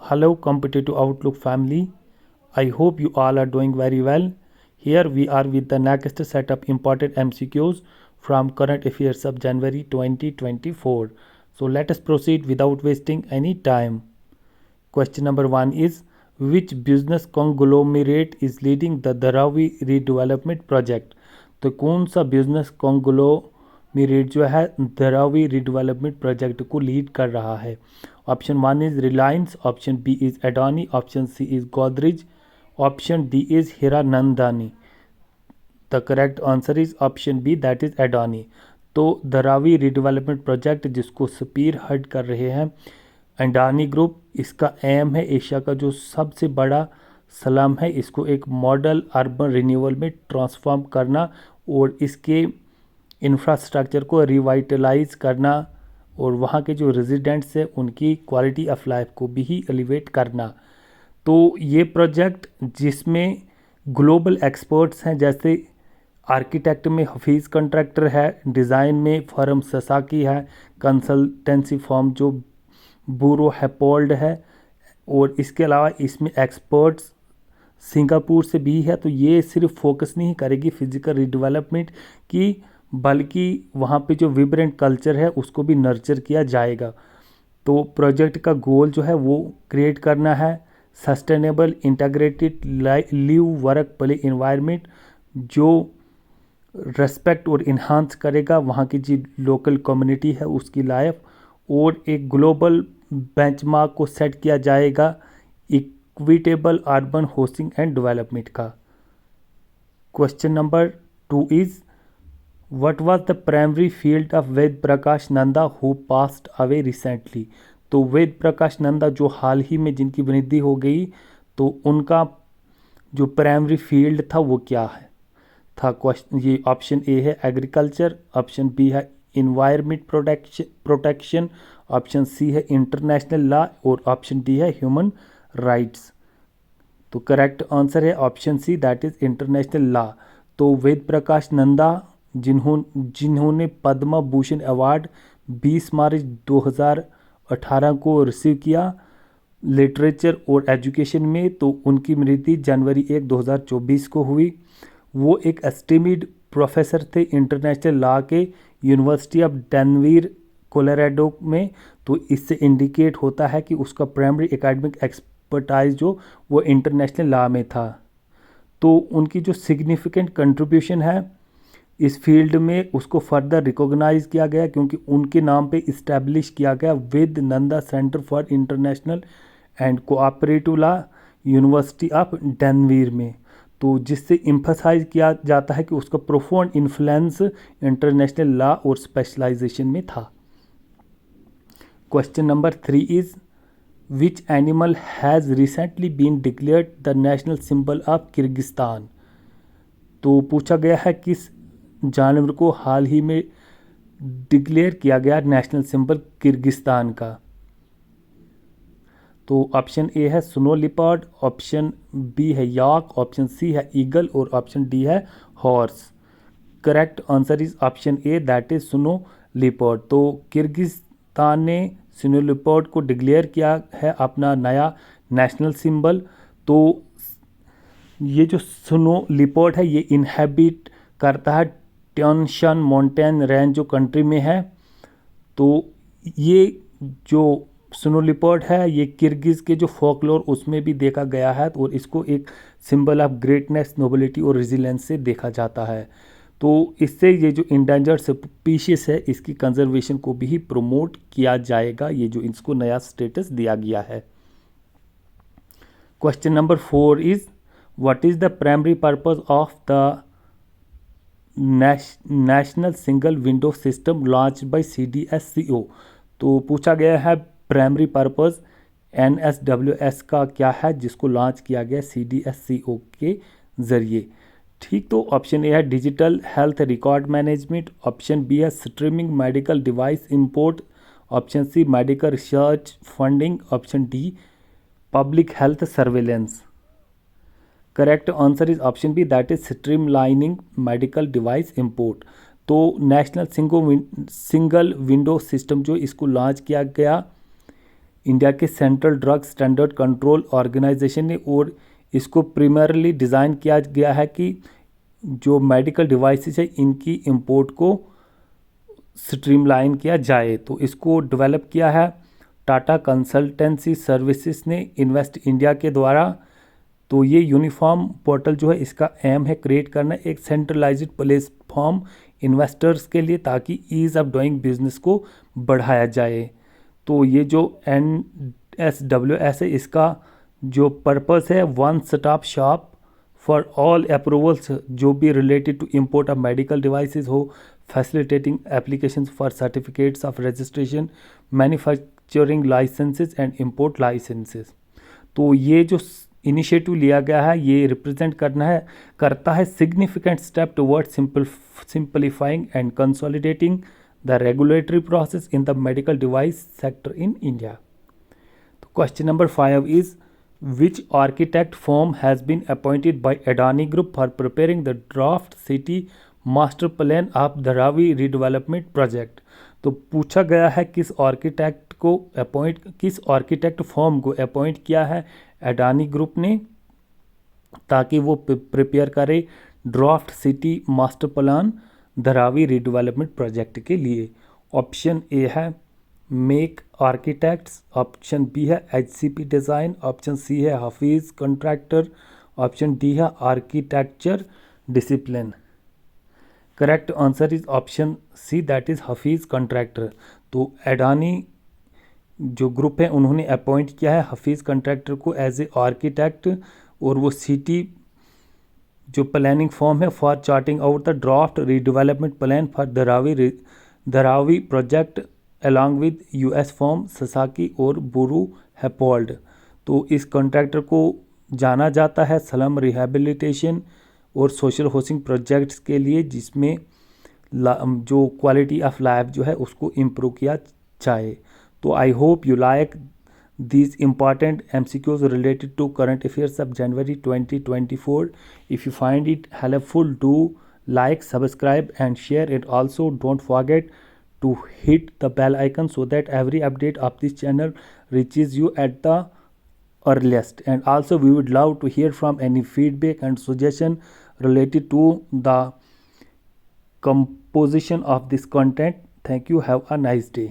Hello, Competitive Outlook family. I hope you all are doing very well. Here we are with the next set of important MCQs from current affairs of January 2024. So let us proceed without wasting any time. Question number 1 is, which business conglomerate is leading the Dharavi redevelopment project? तो कौन सा business conglomerate जो है Dharavi redevelopment project को lead कर रहा है? Option 1 is Reliance, option b is Adani, option c is Godrej, option d is Hiranandani. The correct answer is option B, that is Adani. तो धरावी रिडेवलपमेंट प्रोजेक्ट जिसको स्पीर हेड कर रहे हैं अडानी ग्रुप, इसका एम है एशिया का जो सबसे बड़ा स्लम है इसको एक मॉडल अर्बन रिन्यूअल में ट्रांसफॉर्म करना और इसके इंफ्रास्ट्रक्चर को रिवाइटलाइज करना और वहाँ के जो रेजिडेंट्स हैं उनकी क्वालिटी ऑफ लाइफ को भी एलिवेट करना. तो ये प्रोजेक्ट जिसमें ग्लोबल एक्सपर्ट्स हैं, जैसे आर्किटेक्ट में हफीज़ कंट्रैक्टर है, डिज़ाइन में फर्म ससाकी है, कंसल्टेंसी फर्म जो बूरो हैपोल्ड है, और इसके अलावा इसमें एक्सपर्ट्स सिंगापुर से भी है. तो ये सिर्फ फोकस नहीं करेगी फिजिकल रिडेवलपमेंट की, बल्कि वहाँ पे जो विब्रेंट कल्चर है उसको भी नर्चर किया जाएगा. तो प्रोजेक्ट का गोल जो है वो क्रिएट करना है sustainable integrated live work play environment जो रेस्पेक्ट और इन्हांस करेगा वहाँ की जो लोकल कम्युनिटी है उसकी लाइफ, और एक ग्लोबल बेंचमार्क को सेट किया जाएगा equitable urban hosting and development का. Question number 2 is, what was the primary field of Ved Prakash Nanda who passed away recently? तो वेद प्रकाश नंदा जो हाल ही में जिनकी वृद्धि हो गई, तो उनका जो प्राइमरी फील्ड था वो क्या है था? क्वेश्चन ये ऑप्शन ए है एग्रीकल्चर, ऑप्शन बी है इन्वायरमेंट प्रोटेक्शन, ऑप्शन सी है इंटरनेशनल लॉ और ऑप्शन डी है ह्यूमन राइट्स. तो करेक्ट आंसर है option c, that is international law. तो वेद प्रकाश नंदा जिन्होंने पद्म भूषण अवार्ड 20 मार्च 2018 को रिसीव किया लिटरेचर और एजुकेशन में, तो उनकी मृत्यु जनवरी 1 2024 को हुई. वो एक एस्टीमेड प्रोफेसर थे इंटरनेशनल लॉ के यूनिवर्सिटी ऑफ डेनवर कोलोराडो में. तो इससे इंडिकेट होता है कि उसका प्राइमरी एकेडमिक एक्सपर्टाइज जो वो इंटरनेशनल लॉ में था. तो उनकी जो सिग्निफिकेंट कंट्रीब्यूशन है इस फील्ड में उसको फर्दर रिकॉग्नाइज किया गया क्योंकि उनके नाम पे इस्टेब्लिश किया गया Ved Nanda centre for international and cooperative law university of Denver में. तो जिससे एम्फसाइज किया जाता है कि उसका प्रोफाउंड इन्फ्लुएंस इंटरनेशनल लॉ और स्पेशलाइजेशन में था. Question number 3 is, which animal has recently been declared the national symbol of Kyrgyzstan? तो पूछा गया है किस जानवर को हाल ही में डिक्लेयर किया गया नेशनल सिंबल किर्गिस्तान का? तो ऑप्शन ए है स्नो लिपर्ड, ऑप्शन बी है याक, ऑप्शन सी है ईगल और ऑप्शन डी है horse. Correct answer is option A, that is snow leopard. तो किर्गिस्तान ने स्नो लिपर्ड को डिक्लेयर किया है अपना नया नेशनल सिंबल. तो ये जो स्नो लिपर्ड है ये इनहेबिट करता है ट्यानशान माउंटेन रेंज जो कंट्री में है. तो ये जो स्नो लिपर्ड है ये किर्गिज के जो फोकलोर उसमें भी देखा गया है और इसको एक सिंबल ऑफ ग्रेटनेस, नोबिलिटी और रेजिलेंस से देखा जाता है. तो इससे ये जो इंडेंजर्ड स्पीशीज है इसकी कंजर्वेशन को भी प्रमोट किया जाएगा, ये जो इसको नया स्टेटस दिया गया है. Question number 4 is, what is the primary purpose of the national single window system launch by CDSCO? तो पूछा गया है प्राइमरी पर्पस NSWS का क्या है जिसको लॉन्च किया गया CDSCO के ज़रिए. ठीक, तो ऑप्शन ए है digital health record management, option B है streaming medical device import, option C medical research funding, option D public health surveillance. Correct answer is option B, that is streamlining medical device import. तो national single window system जो इसको launch किया गया India के central drug standard control organisation ने, और इसको primarily design किया गया है कि जो मेडिकल डिवाइसेस है इनकी इंपोर्ट को स्ट्रीमलाइन किया जाए। तो इसको डेवलप किया है टाटा कंसल्टेंसी सर्विसेज ने इन्वेस्ट इंडिया के द्वारा। तो ये यूनिफॉर्म पोर्टल जो है इसका एम है क्रिएट करना एक सेंट्रलाइज्ड प्लेटफॉर्म इन्वेस्टर्स के लिए, ताकि ईज़ ऑफ डूइंग बिजनेस को बढ़ाया जाए। तो ये जो NSWS है इसका जो पर्पस है one stop shop for all approvals जो भी related to import of medical devices हो, facilitating applications for certificates of registration, manufacturing licences and import licences. तो ये जो इनिशिएटिव लिया गया है ये रिप्रेजेंट करता है significant step toward simplifying and consolidating the regulatory process in the medical device sector in India. तो question number 5 is which architect firm has been appointed by Adani Group for preparing the draft city master plan of Dharavi redevelopment project। तो पूछा गया है किस architect firm को appoint किया है Adani group ने, ताकि वो प्रिपेयर करे draft city master plan Dharavi redevelopment project के लिए। ऑप्शन ए है मेक आर्किटेक्ट्स, ऑप्शन बी है HCP डिज़ाइन, ऑप्शन सी है हफीज़ कंट्रैक्टर, ऑप्शन डी है architecture discipline. Correct answer is option c, that is Hafeez Contractor. तो अडानी जो ग्रुप है उन्होंने अपॉइंट किया है हफीज़ कंट्रैक्टर को एज ए आर्किटेक्ट, और वो सिटी जो प्लानिंग फॉर्म है for charting out the draft redevelopment plan for Dharavi project along with US form Sasaki और बुरू हैपोल्ड। तो इस कॉन्ट्रैक्टर को जाना जाता है स्लम रिहेबिलिटेशन और सोशल हाउसिंग प्रोजेक्ट्स के लिए, जिसमें जो क्वालिटी ऑफ लाइफ जो है उसको इम्प्रूव किया जाए। तो I hope you like these important MCQs related to current affairs of January 2024. If you find it helpful, do like, subscribe and share it. Also don't forget to hit the bell icon so that every update of this channel reaches you at the earliest. And also we would love to hear from any feedback and suggestion related to the composition of this content. Thank you. Have a nice day.